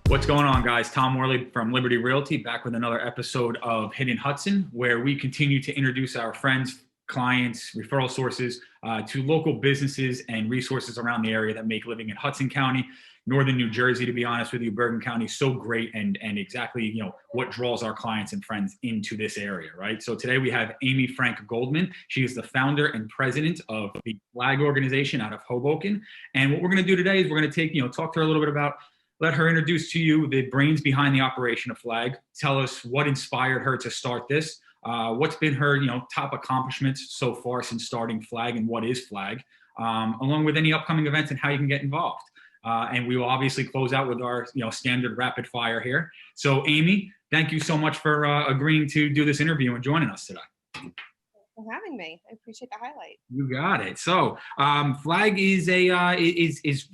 What's going on, guys? Tom Worley from Liberty Realty back with another episode of Hidden Hudson, where we continue to introduce our friends, clients, referral sources to local businesses and resources around the area that make living in Hudson County, northern New Jersey, to be honest with you, Bergen County, so great and exactly what draws our clients and friends into this area, right? So today we have Amy Frank Goldman. She is the founder and president of the FLAG organization out of Hoboken. And what we're going to do today is we're going to talk to her a little bit about, let her introduce to you the brains behind the operation of FLAG, tell us what inspired her to start this, what's been her top accomplishments so far since starting FLAG and what is FLAG, along with any upcoming events and how you can get involved. And we will obviously close out with our standard rapid fire here. So Amy, thank you so much for agreeing to do this interview and joining us today. For having me. I appreciate the highlight. You got it. So FLAG is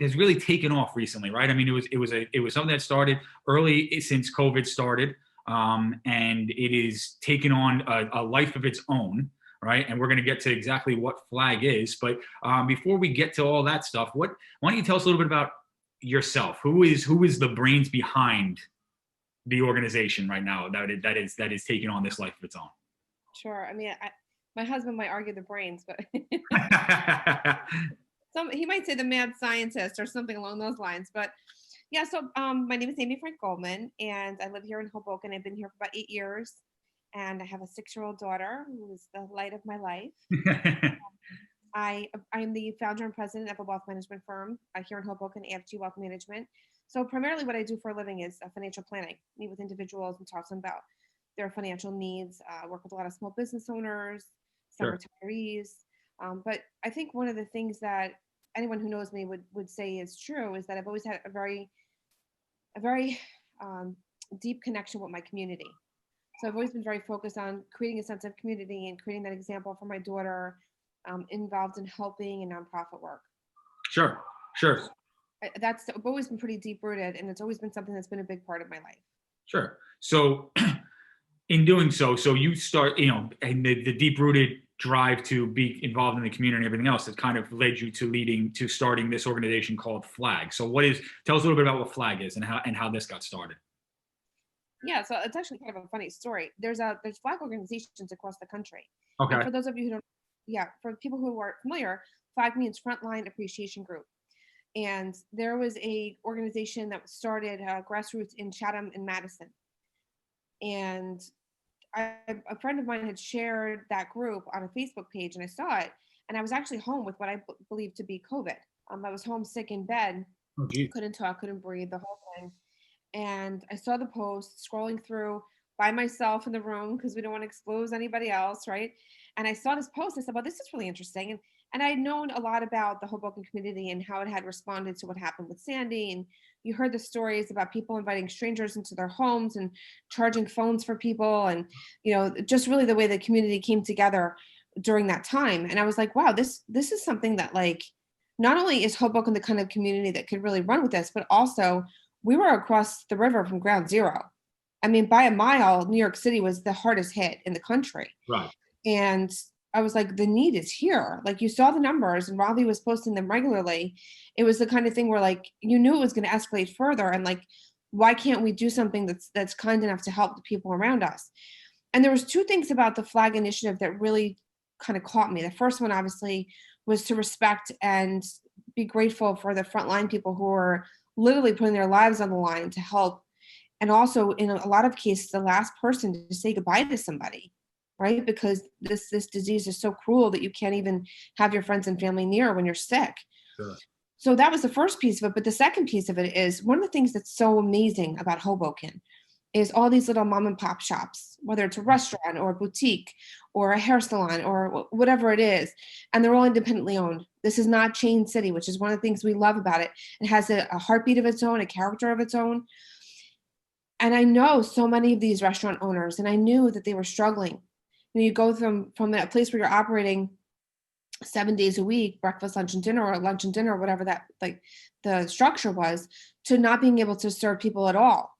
has really taken off recently, right? I mean, it was something that started early since COVID started, and it is taken on a life of its own, right? And we're going to get to exactly what FLAG is, but before we get to all that stuff, why don't you tell us a little bit about yourself? Who is the brains behind the organization right now that is taking on this life of its own? Sure. I mean, my husband might argue the brains, but he might say the mad scientist or something along those lines. But yeah, so my name is Amy Frank Goldman, and I live here in Hoboken. I've been here for about 8 years, and I have a 6-year-old daughter who is the light of my life. I'm the founder and president of a wealth management firm here in Hoboken, 𝐀𝐸𝐲 Wealth Management. So primarily what I do for a living is financial planning. Meet with individuals and talk to them about their financial needs, work with a lot of small business owners, some Sure. retirees. But I think one of the things that anyone who knows me would say is true is that I've always had a very deep connection with my community. So I've always been very focused on creating a sense of community and creating that example for my daughter, involved in helping and nonprofit work. Sure. That's always been pretty deep rooted, and it's always been something that's been a big part of my life. Sure. So in doing so you start, and the deep rooted drive to be involved in the community and everything else that kind of led you to starting this organization called FLAG. So tell us a little bit about what FLAG is and how this got started. Yeah, so it's actually kind of a funny story. There's FLAG organizations across the country. Okay. And for those of you who don't, for people who aren't familiar, FLAG means Frontline Appreciation Group. And there was a organization that started grassroots in Chatham and Madison. And a friend of mine had shared that group on a Facebook page, and I saw it. And I was actually home with what I believed to be COVID. I was homesick in bed, couldn't talk, couldn't breathe, the whole thing. And I saw the post, scrolling through by myself in the room because we don't want to expose anybody else, right? And I saw this post. I said, well, this is really interesting. And I had known a lot about the Hoboken community and how it had responded to what happened with Sandy. And you heard the stories about people inviting strangers into their homes and charging phones for people. And, just really the way the community came together during that time. And I was like, wow, this is something that, like, not only is Hoboken the kind of community that could really run with this, but also we were across the river from ground zero. I mean, by a mile, New York City was the hardest hit in the country. Right. And I was like, the need is here. Like, you saw the numbers, and Robbie was posting them regularly. It was the kind of thing where, like, you knew it was going to escalate further. And, like, why can't we do something that's kind enough to help the people around us? And there was 2 things about the FLAG initiative that really kind of caught me. The first one, obviously, was to respect and be grateful for the frontline people who are literally putting their lives on the line to help. And also, in a lot of cases, the last person to say goodbye to somebody, right? Because this disease is so cruel that you can't even have your friends and family near when you're sick. Sure. So that was the first piece of it. But the second piece of it is, one of the things that's so amazing about Hoboken is all these little mom and pop shops, whether it's a restaurant or a boutique or a hair salon or whatever it is, and they're all independently owned. This is not chain city, which is one of the things we love about it. It has a heartbeat of its own, a character of its own. And I know so many of these restaurant owners, and I knew that they were struggling. You go from that place where you're operating 7 days a week, breakfast, lunch, and dinner, or lunch and dinner, whatever that, like, the structure was, to not being able to serve people at all.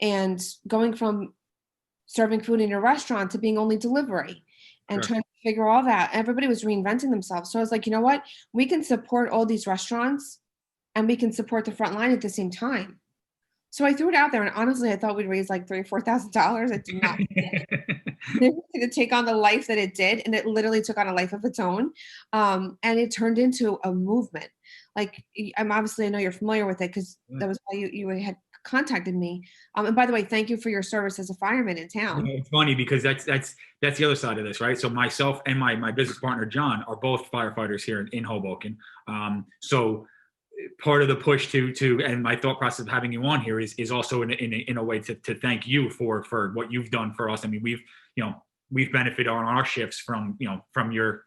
And going from serving food in your restaurant to being only delivery, and Sure. trying to figure all that. Everybody was reinventing themselves. So I was like, you know what? We can support all these restaurants and we can support the front line at the same time. So I threw it out there, and honestly, I thought we'd raise like $3,000 or $4,000. I did not. To take on the life that it did, and it literally took on a life of its own, and it turned into a movement. Like, I'm obviously, I know you're familiar with it because that was why you had contacted me. And by the way, thank you for your service as a fireman in town. It's funny because that's the other side of this, right? So myself and my business partner John are both firefighters here in Hoboken. So part of the push to and my thought process of having you on here is also in a way to thank you for what you've done for us. I mean, we've benefited on our shifts from your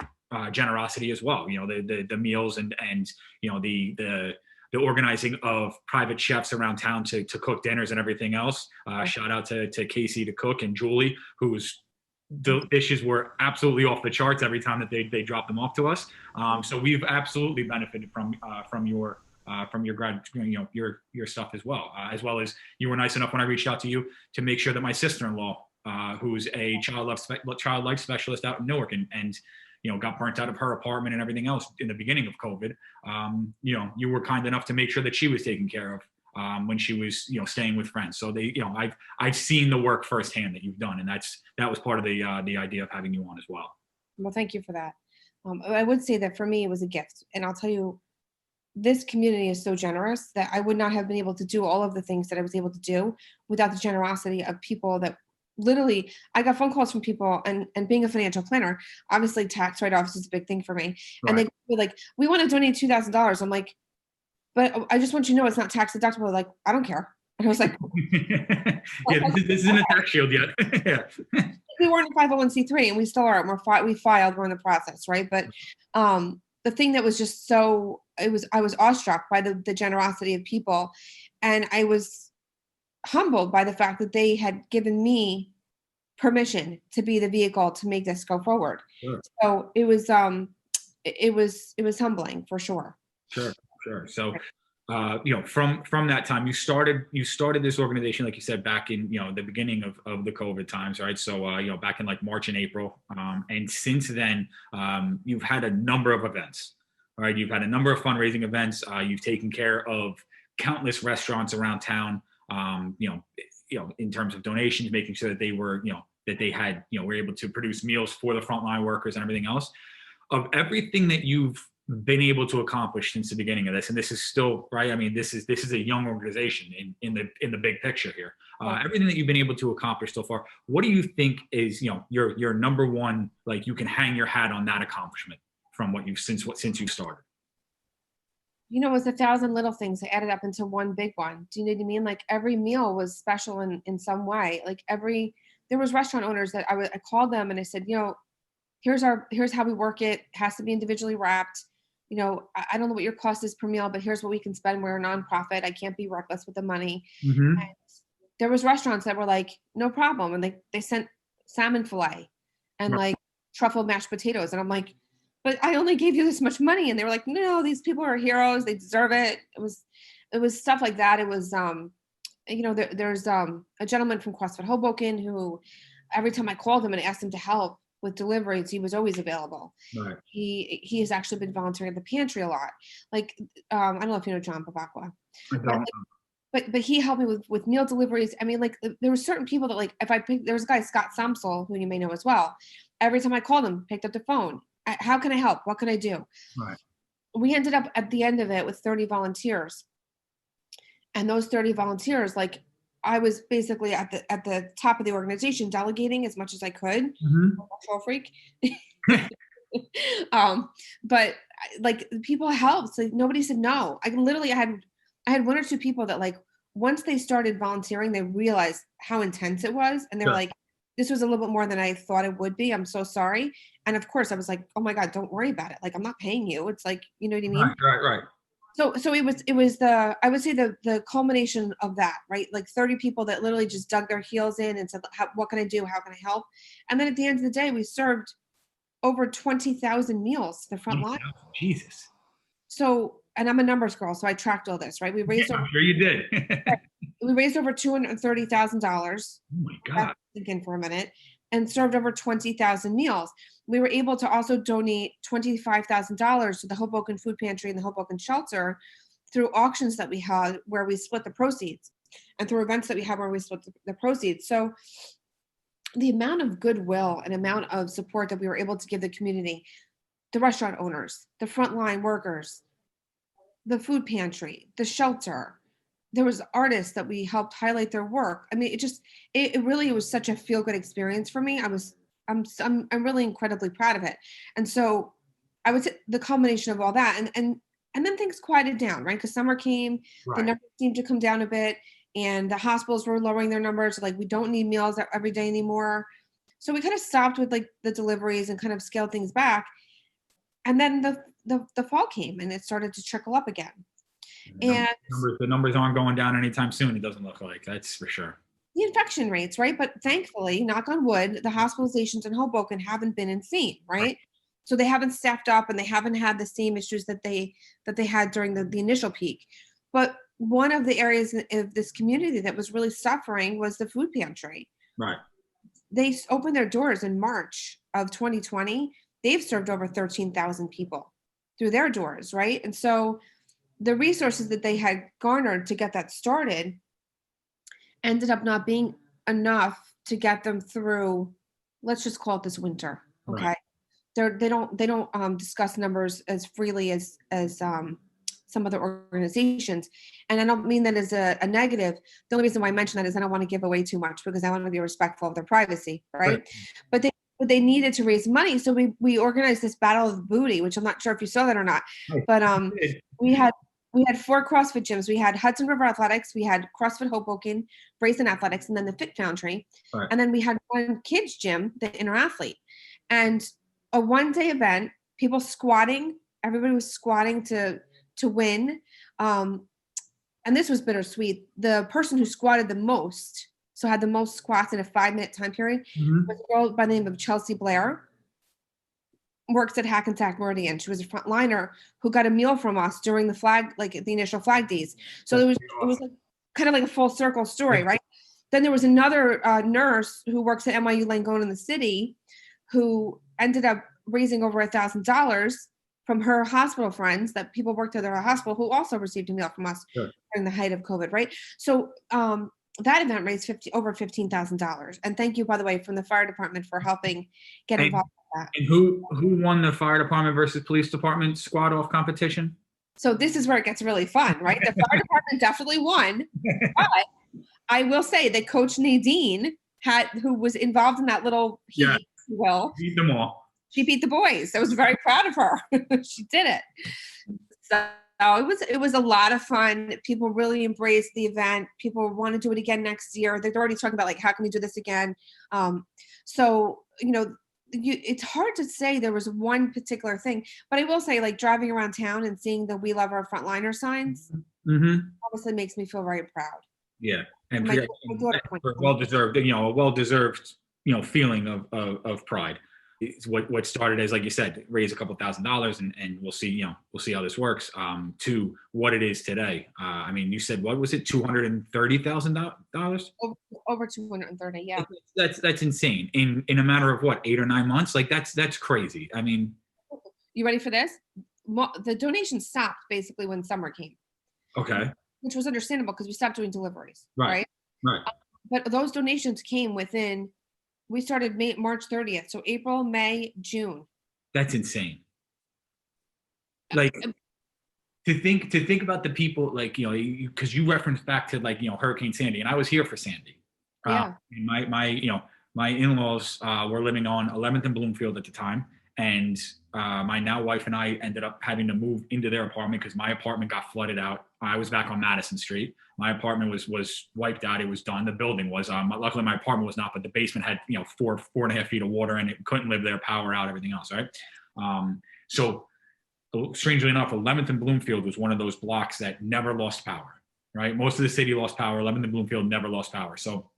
generosity as well. The meals and the organizing of private chefs around town to cook dinners and everything else. Shout out to Casey to cook and Julie, whose dishes were absolutely off the charts every time that they dropped them off to us. So we've absolutely benefited from your your stuff as well as you were nice enough when I reached out to you to make sure that my sister-in-law, who's a child life specialist out in Newark and got burnt out of her apartment and everything else in the beginning of COVID. You were kind enough to make sure that she was taken care of when she was, staying with friends. So I've seen the work firsthand that you've done, and that was part of the idea of having you on as well. Well, thank you for that. I would say that for me, it was a gift, and I'll tell you, this community is so generous that I would not have been able to do all of the things that I was able to do without the generosity of people that literally, I got phone calls from people, and being a financial planner, obviously tax write-offs is a big thing for me. Right. And they were like, we want to donate $2,000. I'm like, but I just want you to know it's not tax deductible. Like, I don't care. And I was like, yeah, this isn't a tax shield yet. Yeah. We weren't a 501c3 and we still are. We filed, we're in the process. Right. But the thing that was just I was awestruck by the generosity of people. And I was humbled by the fact that they had given me permission to be the vehicle to make this go forward. Sure. So it was humbling for sure. Sure. So, from that time, you started this organization, like you said, back in, the beginning of the COVID times, right? So, back in like March and April. And since then, you've had a number of events, right? You've had a number of fundraising events. You've taken care of countless restaurants around town, in terms of donations, making sure that they were, that they had, were able to produce meals for the frontline workers and everything else. Of everything that you've been able to accomplish since the beginning of this, and this is still, right, I mean, this is a young organization in the big picture here. Everything that you've been able to accomplish so far, what do you think is, your number one, like, you can hang your hat on that accomplishment from since you started? It was 1,000 little things that added up into one big one. Do you know what I mean? Like, every meal was special in some way. Like, there was restaurant owners that I called them and I said, here's how we work it. It has to be individually wrapped. I don't know what your cost is per meal, but here's what we can spend. We're a nonprofit. I can't be reckless with the money. Mm-hmm. And there was restaurants that were like, no problem. And they sent salmon fillet and like truffle mashed potatoes. And I'm like, but I only gave you this much money. And they were like, no, these people are heroes. They deserve it. It was stuff like that. It was, there's a gentleman from CrossFit Hoboken who every time I called him and asked him to help with deliveries, he was always available. Right. He has actually been volunteering at the pantry a lot. Like, I don't know if you know John 𝐸𝐸𝐸𝐸𝐸. But he helped me with meal deliveries. I mean, like, there were certain people that, like, there was a guy, Scott Samsel, who you may know as well. Every time I called him, picked up the phone. How can I help? What can I do? Right. We ended up at the end of it with 30 volunteers. And those 30 volunteers, like, I was basically at the top of the organization, delegating as much as I could. Mm-hmm. Control freak. But like, people helped. Like, nobody said no. I had one or two people that, like, once they started volunteering, they realized how intense it was, and they were like, "This was a little bit more than I thought it would be. I'm so sorry." And of course, I was like, "Oh my God, don't worry about it. Like, I'm not paying you." It's like, you know what I mean? Right. So it was I would say the culmination of that, right? Like, 30 people that literally just dug their heels in and said, what can I do? How can I help? And then at the end of the day, we served over 20,000 meals to the front line. Jesus. So, and I'm a numbers girl, so I tracked all this, right? We raised I'm sure you did. we raised over $230,000. Oh my God. Thinking for a minute. and served over 20,000 meals. We were able to also donate $25,000 to the Hoboken Food Pantry and the Hoboken Shelter through auctions that we had where we split the proceeds, and through events that we had where we split the proceeds. So the amount of goodwill and amount of support that we were able to give the community, the restaurant owners, the frontline workers, the food pantry, the shelter, there was artists that we helped highlight their work. I mean, it really was such a feel good experience for me. I'm really incredibly proud of it. And so I would say the combination of all that, and then things quieted down, right? Because summer came, the numbers seemed to come down a bit, and the hospitals were lowering their numbers. Like, we don't need meals every day anymore. So we kind of stopped with like the deliveries and kind of scaled things back. And then the fall came and it started to trickle up again. And the numbers aren't going down anytime soon. It doesn't look like, that's for sure. The infection rates, right? But thankfully, knock on wood, the hospitalizations in Hoboken haven't been insane, right? So they haven't staffed up and they haven't had the same issues that they had during the initial peak. But one of the areas of this community that was really suffering was the food pantry. Right. They opened their doors in March of 2020. They've served over 13,000 people through their doors, right? And so the resources that they had garnered to get that started ended up not being enough to get them through, let's just call it this winter, okay? Right. They don't discuss numbers as freely as some other organizations. And I don't mean that as a negative. The only reason why I mention that is I don't want to give away too much because I want to be respectful of their privacy, right? But they needed to raise money. So we organized this Battle of the Booty, which I'm not sure if you saw that or not. But we had 4 CrossFit gyms. We had Hudson River Athletics, we had CrossFit Hoboken, Brayson Athletics, and then the Fit Foundry. Right. And then we had one kids gym, the Inner Athlete. And a one-day event, people squatting, everybody was squatting to win. And this was bittersweet. The person who squatted the most, so had the most squats in a 5-minute time period, was a girl by the name of 𝐀𝐨 Blair. Works at Hackensack Meridian. She was a frontliner who got a meal from us during the initial flag days. So it was like kind of like a full circle story, right? Then there was another nurse who works at NYU Langone in the city who ended up raising over $1,000 from her hospital friends that people worked at her hospital who also received a meal from us during the height of COVID, right? So that event raised over $15,000. And thank you, by the way, from the fire department for helping get involved. And who won the fire department versus police department squad off competition? So this is where it gets really fun, right? The fire department definitely won, but I will say that Coach Nadine who was involved in that little heat, if you will. Beat them all. She beat the boys. I was very proud of her. She did it. So it was a lot of fun. People really embraced the event. People want to do it again next year. They're already talking about like, how can we do this again? So, it's hard to say there was one particular thing, but I will say, like, driving around town and seeing the "We Love Our Frontliner" signs obviously makes me feel very proud. Yeah, and well-deserved, a well-deserved, feeling of pride. It's what started as, like you said, raise a couple $1,000s, and we'll see how this works. To what it is today. I mean, you said, what was it, $230,000? Over 230, yeah. That's insane. In a matter of what, 8 or 9 months? Like that's crazy. I mean, you ready for this? The donation stopped basically when summer came. Okay. Which was understandable because we stopped doing deliveries, right? But those donations came within. We started March 30th, so April, May, June. That's insane. Like to think about the people, like, because you referenced back to, like, Hurricane Sandy, and I was here for Sandy. Yeah. My in-laws were living on 11th and Bloomfield at the time, and my now wife and I ended up having to move into their apartment because my apartment got flooded out. I was back on Madison Street. My apartment was wiped out. It was done. The building was. Luckily, my apartment was not, but the basement had 4.5 feet of water, and it couldn't live there. Power out, everything else, right? So strangely enough, 11th and Bloomfield was one of those blocks that never lost power, right? Most of the city lost power. 11th and Bloomfield never lost power. So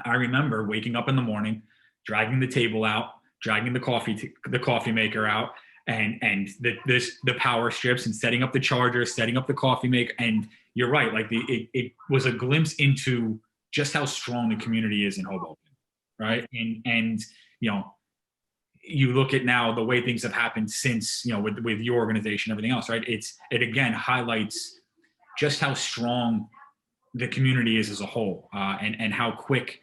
I remember waking up in the morning, dragging the table out, dragging the coffee maker out, and the power strips, and setting up the charger, setting up the coffee maker. And you're right, like it was a glimpse into just how strong the community is in Hoboken. right? And you know, you look at now the way things have happened since, you know, with your organization, everything else, right? It again highlights just how strong the community is as a whole, and how quick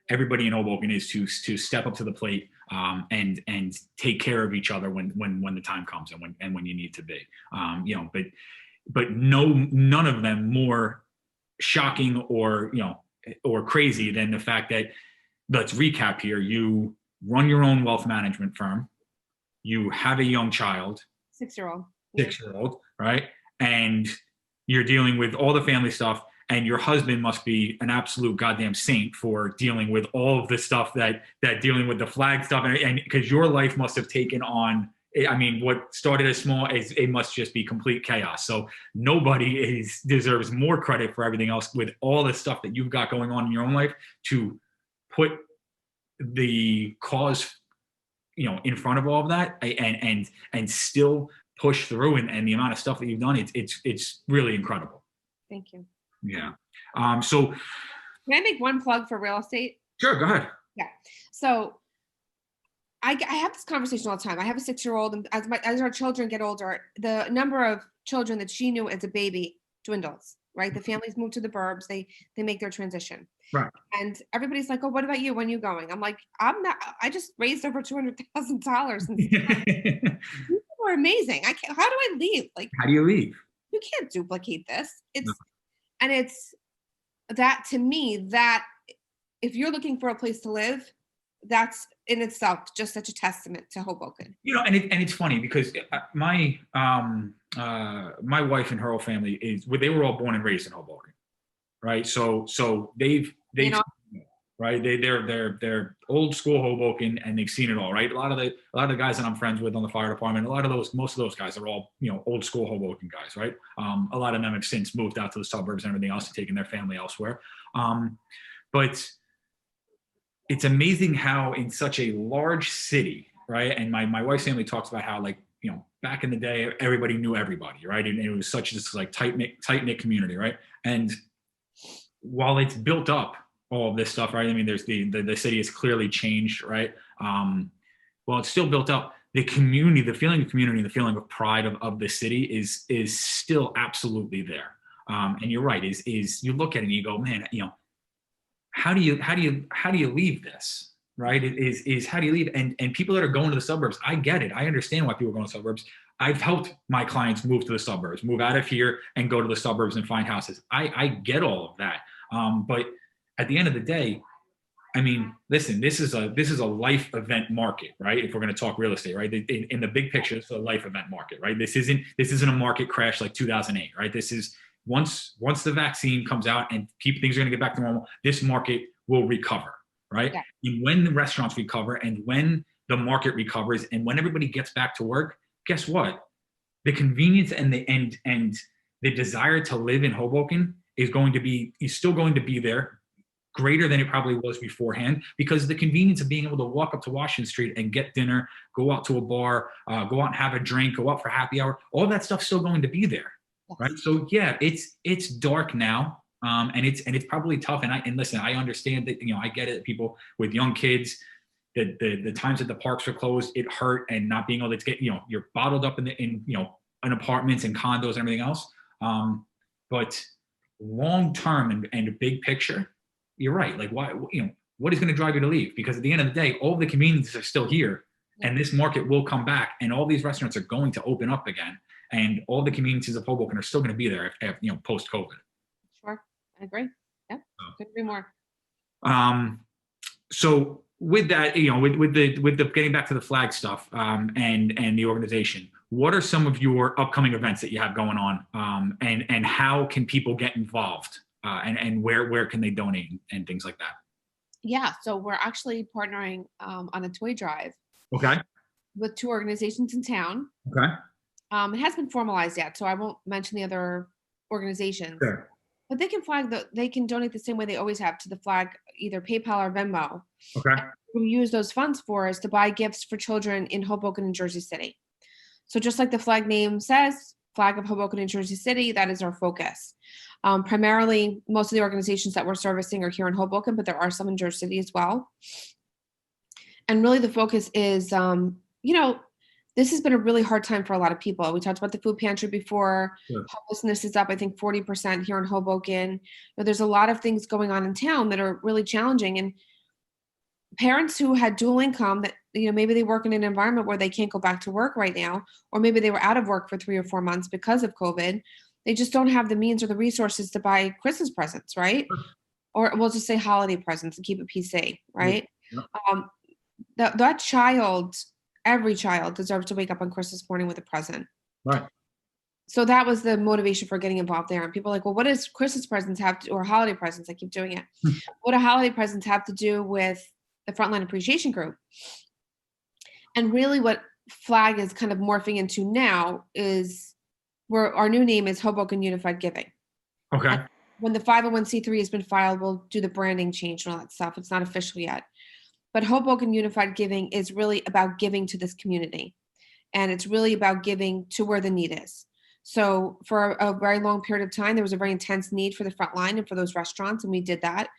everybody in Hoboken is to step up to the plate, and take care of each other when the time comes and when you need to be. You know, but none of them more shocking or, you know, or crazy than the fact that, let's recap here, you run your own wealth management firm, you have a young child, 6-year-old, right? And you're dealing with all the family stuff, and your husband must be an absolute goddamn saint for dealing with all of the stuff that dealing with the flag stuff, and because your life must have taken on, I mean, what started as small, it must just be complete chaos. So nobody deserves more credit for everything else with all the stuff that you've got going on in your own life to put the cause, you know, in front of all of that, and still push through, and the amount of stuff that you've done, it's really incredible. Thank you. Yeah. So can I make one plug for real estate? Sure, go ahead. Yeah. So I have this conversation all the time. I have a 6-year-old, and as our children get older, the number of children that she knew as a baby dwindles, right? The families move to the burbs, they make their transition. Right. And everybody's like, oh, what about you? When are you going? I'm like, I just raised over $200,000. People are amazing. How do I leave? Like, how do you leave? You can't duplicate this. And it's that, to me, that if you're looking for a place to live, that's in itself just such a testament to Hoboken. You know, and it's funny because my wife and her whole family they were all born and raised in Hoboken, right? So they've you know, right? They're old school Hoboken, and they've seen it all, right? A lot of the guys that I'm friends with on the fire department, most of those guys are all, you know, old school Hoboken guys, right? A lot of them have since moved out to the suburbs and everything else, and taken their family elsewhere. But it's amazing how in such a large city, right? And my wife's family talks about how, like, you know, back in the day, everybody knew everybody, right? And it was such this like tight knit community, right? And while it's built up all of this stuff, right? I mean, there's the city has clearly changed, right? Well, it's still built up. The community, the feeling of community, the feeling of pride of the city is still absolutely there. And you're right. Is you look at it and you go, man, you know, how do you leave this, right? Is how do you leave? And people that are going to the suburbs, I get it. I understand why people are going to the suburbs. I've helped my clients move to the suburbs, move out of here and go to the suburbs and find houses. I get all of that. But at the end of the day, I mean, listen, this is a life event market, right? If we're going to talk real estate, right? In the big picture, it's a life event market, right? This isn't a market crash like 2008, right? This is once the vaccine comes out and things are going to get back to normal, this market will recover, right? Yeah. And when the restaurants recover, and when the market recovers, and when everybody gets back to work, guess what? The convenience and the desire to live in Hoboken is still going to be there, greater than it probably was beforehand, because the convenience of being able to walk up to Washington Street and get dinner, go out to a bar, go out and have a drink, go out for happy hour, all that stuff's still going to be there, right? So yeah, it's dark now, and it's probably tough. And listen, I understand that, you know, I get it. People with young kids, the times that the parks are closed, it hurt, and not being able to get, you know, you're bottled up in apartments and condos and everything else. But long term and big picture, you're right. Like, why, you know, what is going to drive you to leave? Because at the end of the day, all the conveniences are still here, and this market will come back, and all these restaurants are going to open up again, and all the conveniences of Hoboken are still going to be there, you know, post COVID. Sure, I agree. Yeah, couldn't agree more. So with that, you know, with the getting back to the flag stuff, and the organization, what are some of your upcoming events that you have going on, and how can people get involved? And where can they donate and things like that? Yeah, so we're actually partnering on a toy drive. Okay. With 2 organizations in town. Okay. It hasn't been formalized yet, so I won't mention the other organizations. Sure. But they can donate the same way they always have, to the flag, either PayPal or Venmo. Okay. What we use those funds for is to buy gifts for children in Hoboken and Jersey City. So just like the flag name says, Flag of Hoboken and Jersey City, that is our focus. Primarily, most of the organizations that we're servicing are here in Hoboken, but there are some in Jersey City as well. And really the focus is, this has been a really hard time for a lot of people. We talked about the food pantry before. Sure. Homelessness is up, I think, 40% here in Hoboken. There's a lot of things going on in town that are really challenging. And parents who had dual income that, maybe they work in an environment where they can't go back to work right now, or maybe they were out of work for 3 or 4 months because of COVID. They just don't have the means or the resources to buy Christmas presents, right? Or we'll just say holiday presents and keep it PC, right? Yeah. That child, every child deserves to wake up on Christmas morning with a present. Right. So that was the motivation for getting involved there. And people are like, well, what does Christmas presents have to, or holiday presents? I keep doing it. What do holiday presents have to do with the Frontline Appreciation Group? And really what FLAG is kind of morphing into now is our new name is Hoboken Unified Giving. Okay. And when the 501c3 has been filed, we'll do the branding change and all that stuff. It's not official yet. But Hoboken Unified Giving is really about giving to this community. And it's really about giving to where the need is. So for a very long period of time, there was a very intense need for the front line and for those restaurants, and we did that.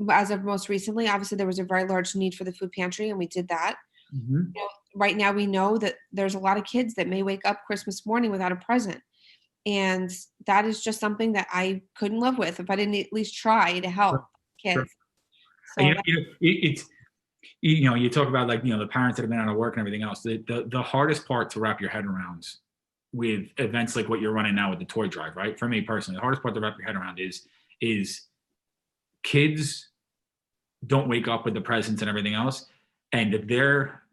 As of most recently, obviously, there was a very large need for the food pantry, and we did that. Mm-hmm. Right now, we know that there's a lot of kids that may wake up Christmas morning without a present. And that is just something that I couldn't live with if I didn't at least try to help kids. Sure. So It's you talk about the parents that have been out of work and everything else. The hardest part to wrap your head around with events like what you're running now with the toy drive, right? For me personally, the hardest part to wrap your head around is kids don't wake up with the presents and everything else, and they're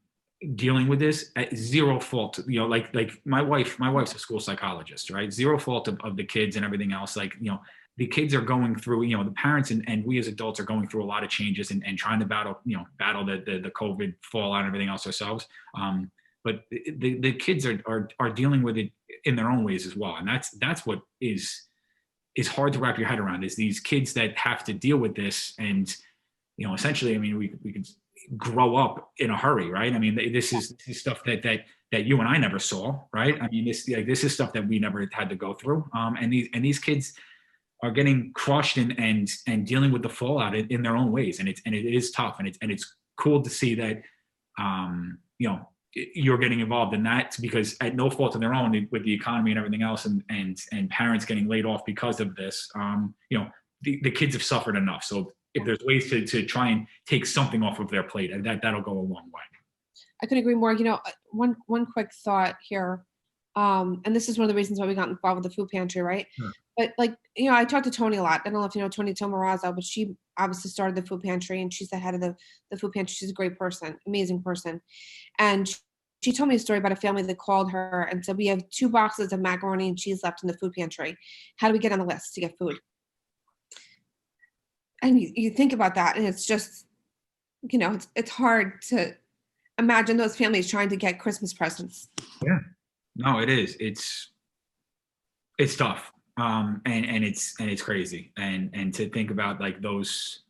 dealing with this at zero fault. Like my wife's a school psychologist, right? Zero fault of the kids and everything else. The kids are going through, the parents and we as adults are going through a lot of changes and trying to battle the COVID fallout and everything else ourselves. But the kids are dealing with it in their own ways as well. And that's what is hard to wrap your head around, is these kids that have to deal with this. And, essentially, I mean, we could grow up in a hurry, right? I mean, this is stuff that you and I never saw, right? I mean, this is stuff that we never had to go through. And these kids are getting crushed and dealing with the fallout in their own ways. And it is tough. And it's cool to see that, you're getting involved in that, because at no fault of their own with the economy and everything else, and parents getting laid off because of this, the kids have suffered enough. So if there's ways to try and take something off of their plate, that'll go a long way. I couldn't agree more. One quick thought here. And this is one of the reasons why we got involved with the food pantry, right? Sure. But I talked to Tony a lot. I don't know if you know Tony Tomarazzo, but she obviously started the food pantry, and she's the head of the food pantry. She's a great person, amazing person. And she told me a story about a family that called her and said, we have 2 boxes of macaroni and cheese left in the food pantry. How do we get on the list to get food? And you think about that, and it's just, it's hard to imagine those families trying to get Christmas presents. Yeah. No, it is. It's tough. And it's crazy. And to think about those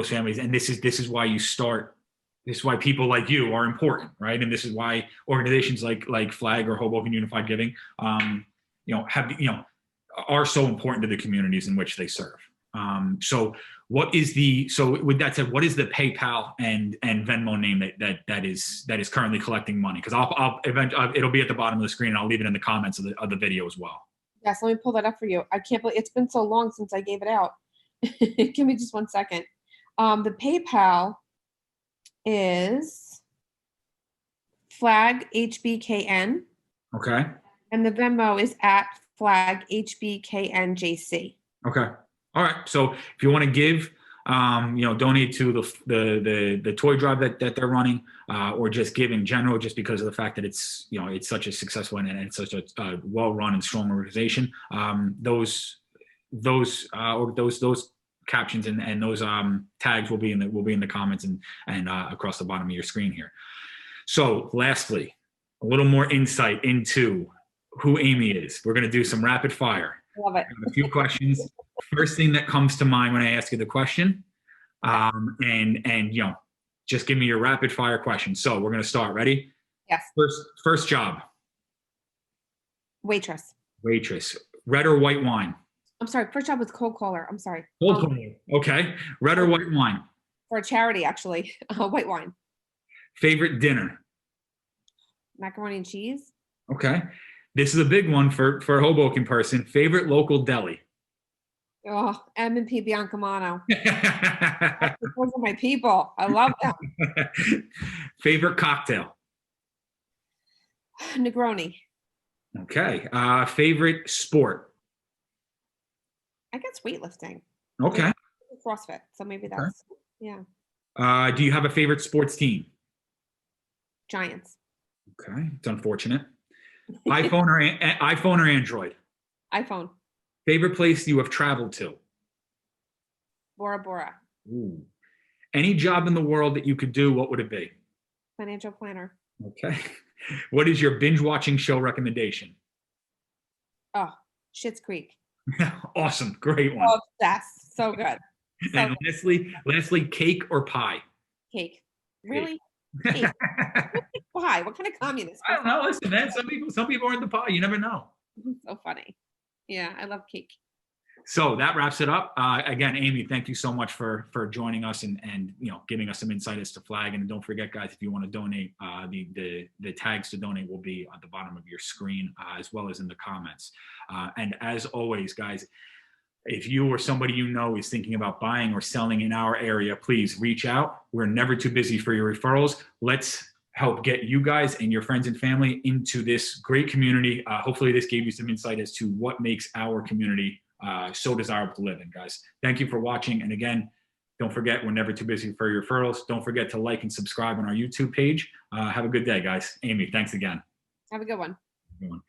families, and this is why this is why people like you are important, right? And this is why organizations like FLAG or Hoboken Unified Giving, are so important to the communities in which they serve. So with that said, what is the PayPal and Venmo name that is currently collecting money? Because it'll be at the bottom of the screen, and I'll leave it in the comments of the video as well. Yes, let me pull that up for you. I can't believe it's been so long since I gave it out. Give me just 1 second. The PayPal is FLAGhbkn. Okay. And the Venmo is at FLAGhbknjc. Okay. All right. So if you want to give, donate to the toy drive that they're running, or just give in general, just because of the fact that it's such a successful and it's such a well-run and strong organization. Those captions and those tags will be in the comments and across the bottom of your screen here. So lastly, a little more insight into who Amy is. We're going to do some rapid fire. Love it. A few questions. First thing that comes to mind when I ask you the question, and just give me your rapid fire question. So we're going to start. Ready? Yes. First job. Waitress. Red or white wine? I'm sorry. First job was cold caller. I'm sorry. Cold caller. Okay. Red or white wine? For a charity, actually. White wine. Favorite dinner? Macaroni and cheese. Okay. This is a big one for Hoboken person. Favorite local deli? Oh, M&P Biancamano. Those are my people. I love them. Favorite cocktail? Negroni. Okay. Favorite sport? I guess weightlifting. Okay. CrossFit. So maybe that's, yeah. Do you have a favorite sports team? Giants. Okay. It's unfortunate. iPhone or Android? iPhone. Favorite place you have traveled to? Bora Bora. Ooh. Any job in the world that you could do, what would it be? Financial planner. Okay. What is your binge watching show recommendation? Oh, Schitt's Creek. Awesome. Great one. Obsessed. So good. So And lastly, cake or pie? Cake. Really? Cake. Why? What kind of communist? I don't know. Listen, man. Some people are in the pie. You never know. So funny. Yeah, I love cake. So that wraps it up. Again, Amy, thank you so much for joining us and giving us some insight as to FLAG. And don't forget, guys, if you want to donate, the tags to donate will be at the bottom of your screen, as well as in the comments. And as always, guys, if you or somebody you know is thinking about buying or selling in our area, please reach out. We're never too busy for your referrals. Let's help get you guys and your friends and family into this great community. Hopefully this gave you some insight as to what makes our community so desirable to live in, guys. Thank you for watching. And again, don't forget, we're never too busy for your referrals. Don't forget to like and subscribe on our YouTube page. Have a good day, guys. Amy, thanks again. Have a good one. Good one.